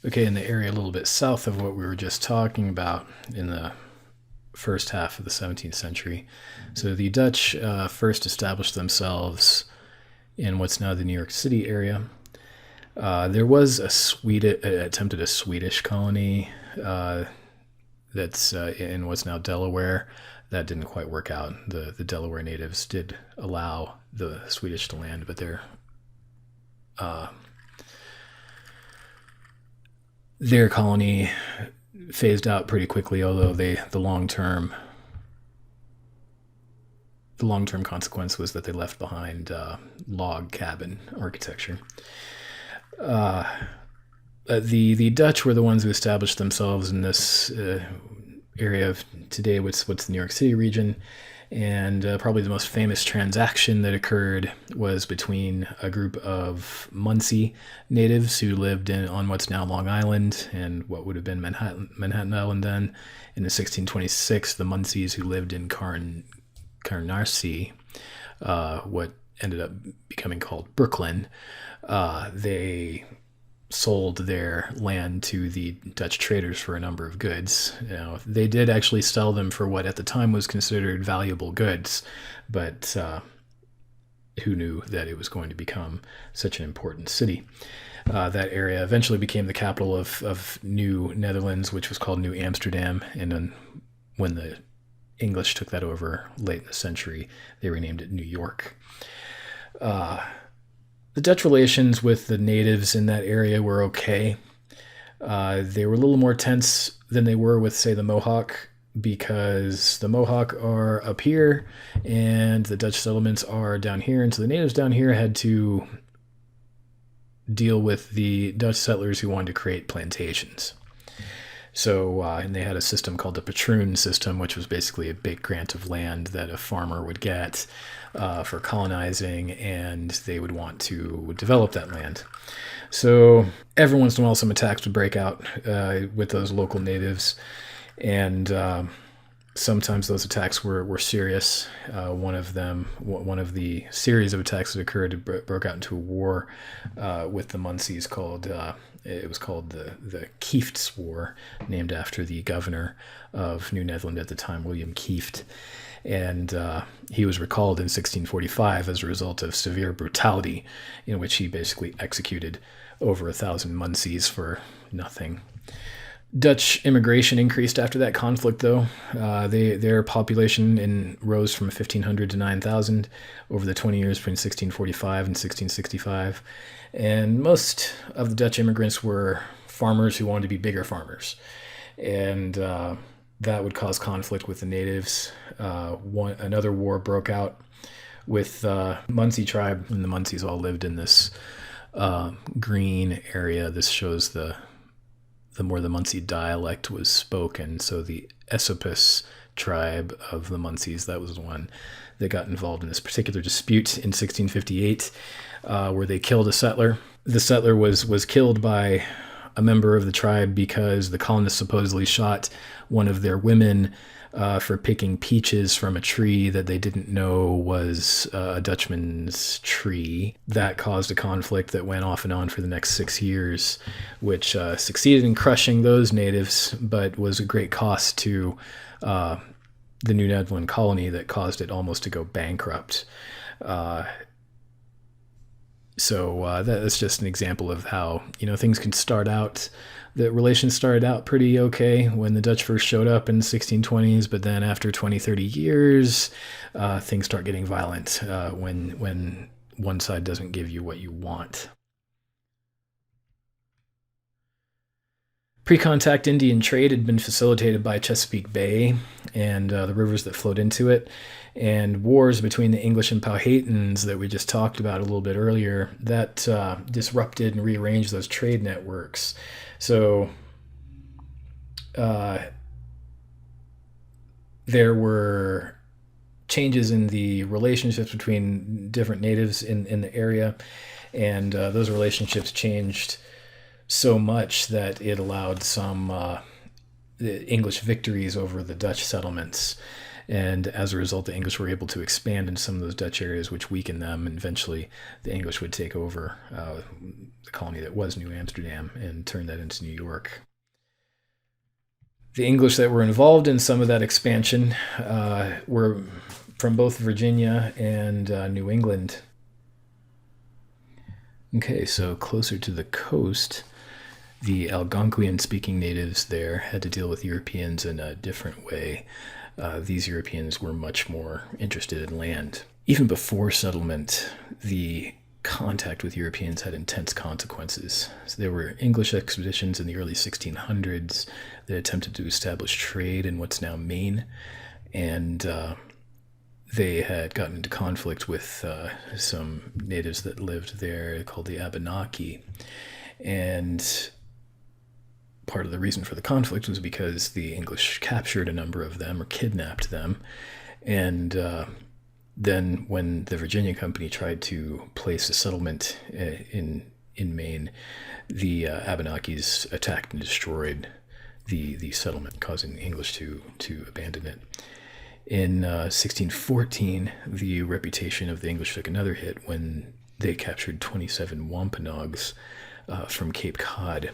Okay, in the area a little bit south of what we were just talking about in the first half of the 17th century. So the Dutch first established themselves in what's now the New York City area. There was attempted a Swedish colony that's in what's now Delaware. That didn't quite work out. The Delaware natives did allow the Swedish to land, but uh, their colony phased out pretty quickly. Although the long term consequence was that they left behind log cabin architecture. Uh, the Dutch were the ones who established themselves in this area of today, what's the New York City region, and probably the most famous transaction that occurred was between a group of Munsee natives who lived on what's now Long Island and what would have been Manhattan Island then. In 1626, the Munsees who lived in Canarsie, what ended up becoming called Brooklyn, they sold their land to the Dutch traders for a number of goods. They did actually sell them for what at the time was considered valuable goods, but who knew that it was going to become such an important city? That area eventually became the capital of New Netherlands, which was called New Amsterdam, and then when the English took that over late in the century, they renamed it New York. The Dutch relations with the natives in that area were okay. They were a little more tense than they were with, say, the Mohawk, because the Mohawk are up here and the Dutch settlements are down here. And so the natives down here had to deal with the Dutch settlers who wanted to create plantations. So, and they had a system called the Patroon system, which was basically a big grant of land that a farmer would get for colonizing, and they would want to develop that land. So every once in a while, some attacks would break out with those local natives, and sometimes those attacks were serious. One of the series of attacks that occurred broke out into a war with the Munsees called it was called the Kieft's War, named after the governor of New Netherland at the time, William Kieft. And he was recalled in 1645 as a result of severe brutality, in which he basically executed over 1,000 Munsees for nothing. Dutch immigration increased after that conflict, though. Their population rose from 1,500 to 9,000 over the 20 years between 1645 and 1665. And most of the Dutch immigrants were farmers who wanted to be bigger farmers. And that would cause conflict with the natives. Another war broke out with Munsee tribe, and the Munsees all lived in this green area. This shows the more the Munsee dialect was spoken. So the Esopus tribe of the Munsees, that was the one that got involved in this particular dispute in 1658, where they killed a settler. The settler was killed by a member of the tribe because the colonists supposedly shot one of their women for picking peaches from a tree that they didn't know was a Dutchman's tree. That caused a conflict that went off and on for the next 6 years, which succeeded in crushing those natives, but was a great cost to the New Netherland colony that caused it almost to go bankrupt. So that's just an example of how, things can start out. The relations started out pretty okay when the Dutch first showed up in the 1620s, but then after 20, 30 years, things start getting violent when one side doesn't give you what you want. Pre-contact Indian trade had been facilitated by Chesapeake Bay and the rivers that flowed into it, and wars between the English and Powhatans that we just talked about a little bit earlier, that disrupted and rearranged those trade networks. So there were changes in the relationships between different natives in the area, and those relationships changed so much that it allowed some English victories over the Dutch settlements. And as a result, the English were able to expand into some of those Dutch areas, which weakened them. And eventually, the English would take over the colony that was New Amsterdam and turn that into New York. The English that were involved in some of that expansion were from both Virginia and New England. Okay, so closer to the coast, the Algonquian-speaking natives there had to deal with Europeans in a different way. These Europeans were much more interested in land. Even before settlement, the contact with Europeans had intense consequences. So there were English expeditions in the early 1600s that attempted to establish trade in what's now Maine, and they had gotten into conflict with some natives that lived there called the Abenaki. And part of the reason for the conflict was because the English captured a number of them or kidnapped them. And then when the Virginia Company tried to place a settlement in Maine, the Abenakis attacked and destroyed the settlement, causing the English to abandon it. In 1614, the reputation of the English took another hit when they captured 27 Wampanoags from Cape Cod.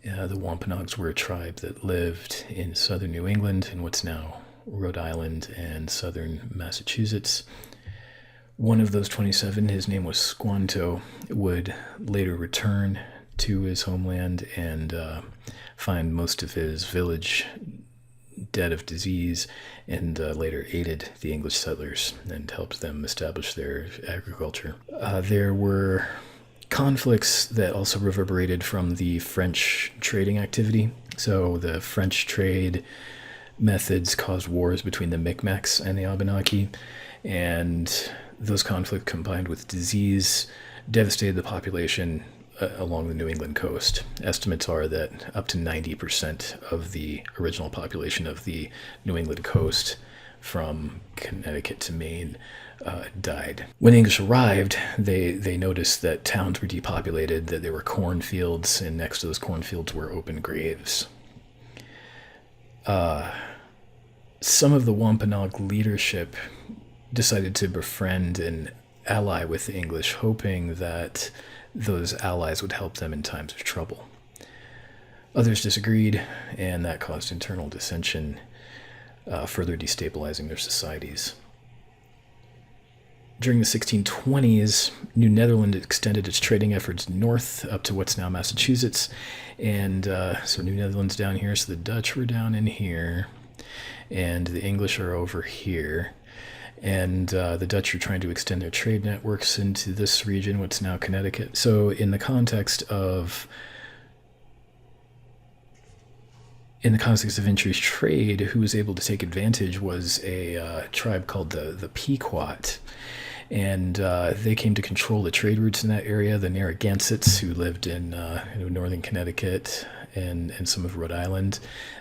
The Wampanoags were a tribe that lived in southern New England in what's now Rhode Island and southern Massachusetts. One of those 27, his name was Squanto, would later return to his homeland and find most of his village dead of disease, and later aided the English settlers and helped them establish their agriculture. There were conflicts that also reverberated from the French trading activity. So the French trade methods caused wars between the Micmacs and the Abenaki, and those conflicts combined with disease devastated the population along the New England coast. Estimates are that up to 90% of the original population of the New England coast from Connecticut to Maine died. When the English arrived, they noticed that towns were depopulated, that there were cornfields, and next to those cornfields were open graves. Some of the Wampanoag leadership decided to befriend and ally with the English, hoping that those allies would help them in times of trouble. Others disagreed, and that caused internal dissension, further destabilizing their societies. During the 1620s, New Netherland extended its trading efforts north up to what's now Massachusetts, and so New Netherland's down here, so the Dutch were down in here, and the English are over here. And the Dutch are trying to extend their trade networks into this region, what's now Connecticut. So in the context of increased trade, who was able to take advantage was a tribe called the Pequot. And they came to control the trade routes in that area. The Narragansetts, who lived in northern Connecticut and some of Rhode Island,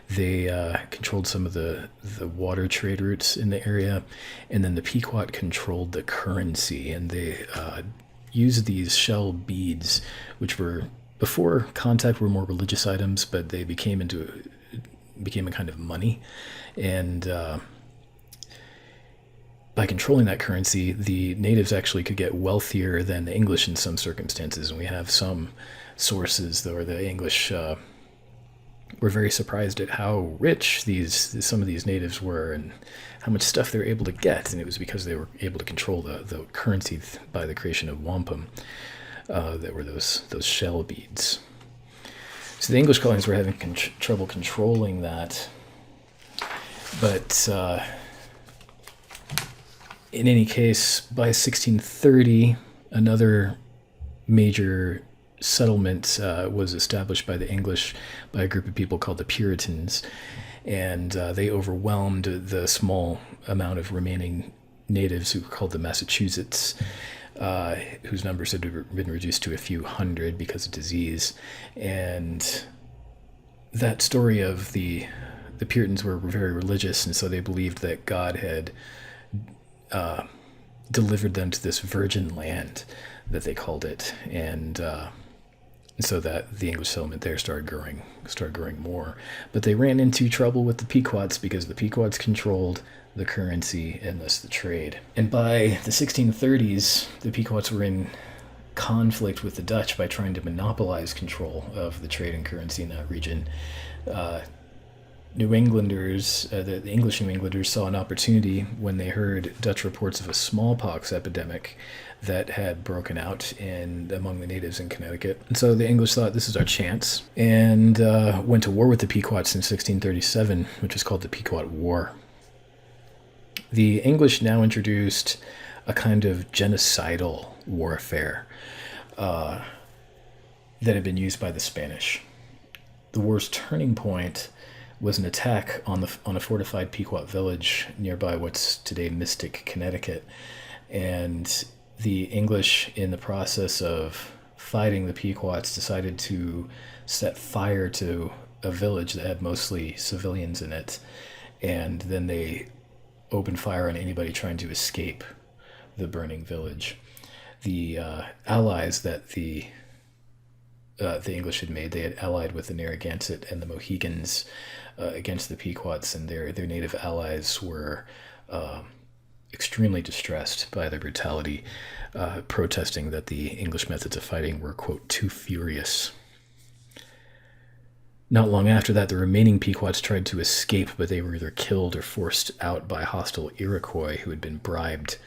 they controlled some of the water trade routes in the area. And then the Pequot controlled the currency, and they used these shell beads, which were, before contact, were more religious items, but they became a kind of money. And by controlling that currency, the natives actually could get wealthier than the English in some circumstances. And we have some sources where the English were very surprised at how rich some of these natives were and how much stuff they were able to get. And it was because they were able to control the currency by the creation of wampum. That were those shell beads. So the English colonies were having trouble controlling that. But in any case, by 1630, another major settlement was established by the English by a group of people called the Puritans, and they overwhelmed the small amount of remaining natives who were called the Massachusetts, whose numbers had been reduced to a few hundred because of disease. And that story of the Puritans were very religious, and so they believed that God had delivered them to this virgin land that they called it, and so that the English settlement there started growing more. But they ran into trouble with the Pequots because the Pequots controlled the currency and thus the trade. And by the 1630s, the Pequots were in conflict with the Dutch by trying to monopolize control of the trade and currency in that region. New Englanders, the English New Englanders, saw an opportunity when they heard Dutch reports of a smallpox epidemic that had broken out among the natives in Connecticut. And so the English thought, this is our chance, and went to war with the Pequots in 1637, which was called the Pequot War. The English now introduced a kind of genocidal warfare that had been used by the Spanish. The war's turning point was an attack on a fortified Pequot village nearby what's today Mystic, Connecticut. And the English, in the process of fighting the Pequots, decided to set fire to a village that had mostly civilians in it. And then they opened fire on anybody trying to escape the burning village. The allies that the English had made, they had allied with the Narragansett and the Mohegans against the Pequots, and their native allies were extremely distressed by the brutality, protesting that the English methods of fighting were, quote, too furious. Not long after that, the remaining Pequots tried to escape, but they were either killed or forced out by hostile Iroquois who had been bribed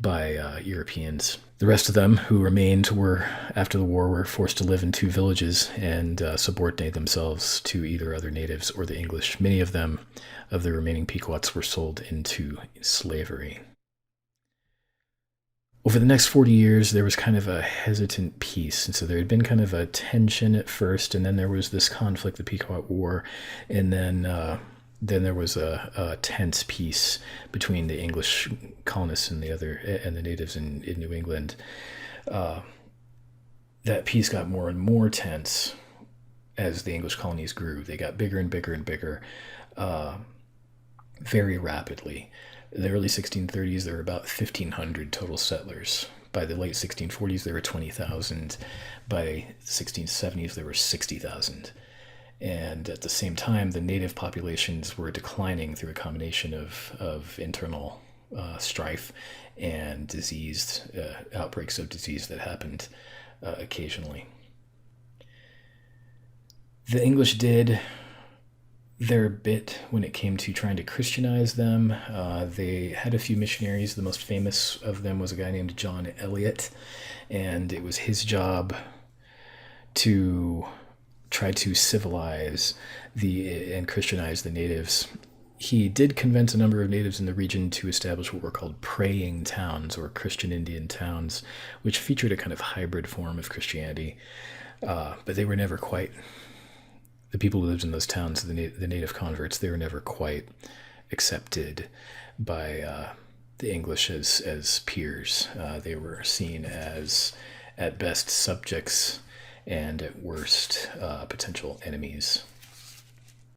by Europeans. The rest of them who remained after the war, were forced to live in two villages and subordinate themselves to either other natives or the English. Many of them, of the remaining Pequots, were sold into slavery. Over the next 40 years, there was kind of a hesitant peace. And so there had been kind of a tension at first, and then there was this conflict, the Pequot War, and then there was a tense peace between the English colonists and the natives in New England. That peace got more and more tense as the English colonies grew. They got bigger and bigger and bigger very rapidly. In the early 1630s, there were about 1,500 total settlers. By the late 1640s, there were 20,000. By the 1670s, there were 60,000. And at the same time, the native populations were declining through a combination of internal strife and outbreaks of disease that happened occasionally. The English did their bit when it came to trying to Christianize them. They had a few missionaries. The most famous of them was a guy named John Eliot, and it was his job to try to civilize and Christianize the natives. He did convince a number of natives in the region to establish what were called praying towns, or Christian Indian towns, which featured a kind of hybrid form of Christianity. But they were never quite, the people who lived in those towns, the native converts, they were never quite accepted by the English as peers. They were seen as, at best, subjects, and at worst, potential enemies.